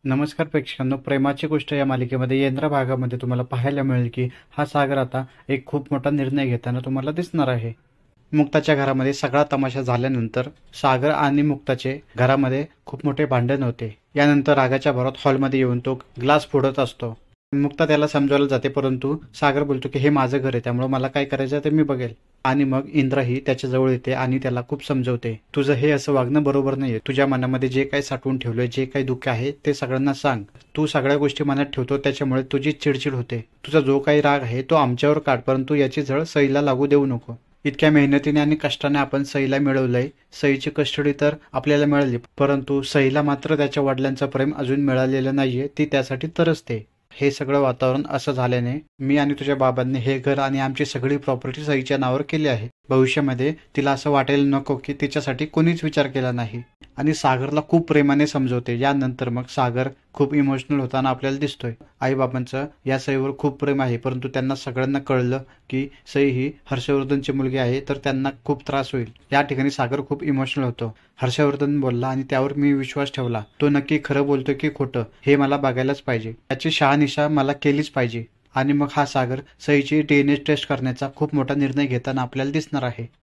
नमस्कार प्रेक्षकांनो, प्रेमाची गोष्ट या मालिकेमध्ये येणाऱ्या भागामध्ये तुम्हाला पाहायला मिळेल की हा सागर आता एक खूप मोठा निर्णय घेताना तुम्हाला दिसणार आहे. मुक्ताच्या घरामध्ये सगळा तमाशा झाल्यानंतर सागर आणि मुक्ताचे घरामध्ये खूप मोठे भांडण होते. यानंतर रागाच्या भरात हॉलमध्ये येऊन तो ग्लास फोडत असतो. मुक्ता त्याला समजावलं जाते, परंतु सागर बोलतो की हे माझं घर आहे, त्यामुळे मला काय करायचं ते मी बघेल. आणि मग इंद्राही त्याच्या जवळ येते आणि त्याला खूप समजवते, तुझं हे असं वागणं बरोबर नाहीये. तुझ्या मनामध्ये जे काही साठवून ठेवलंय, जे काही दुःख आहे ते सगळ्यांना सांग. तू सगळ्या गोष्टी मनात ठेवतो, त्याच्यामुळे तुझी चिडचिड होते. तुझा जो काही राग आहे तो आमच्यावर काढ, परंतु याची झळ सईला लागू देऊ नको. इतक्या मेहनतीने आणि कष्टाने आपण सईला मिळवलंय. सईची कस्टडी तर आपल्याला मिळाली, परंतु सईला मात्र त्याच्या वडिलांचं प्रेम अजून मिळालेलं नाहीये. ती त्यासाठी तरसते. हे सगळं वातावरण असं झाल्याने मी आणि तुझ्या बाबांनी हे घर आणि आमची सगळी प्रॉपर्टी सईच्या नावावर केली आहे. भविष्यामध्ये तिला असं वाटायला नको की तिच्यासाठी कोणीच विचार केला नाही. आणि सागरला खूप प्रेमाने समजवते. यानंतर मग सागर खूप इमोशनल होताना आपल्याला दिसतोय. आईबाबांचं या सईवर खूप प्रेम आहे, परंतु त्यांना सगळ्यांना कळलं की सई ही हर्षवर्धनची मुलगी आहे, तर त्यांना खूप त्रास होईल. या ठिकाणी सागर खूप इमोशनल होतो. हर्षवर्धन बोलला आणि त्यावर मी विश्वास ठेवला. तो नक्की खरं बोलतोय की खोटं हे मला बघायलाच पाहिजे. त्याची शहानिशा मला केलीच पाहिजे. आणि मग हा सागर सईची DNA टेस्ट करण्याचा खूप मोठा निर्णय घेताना आपल्याला दिसणार आहे.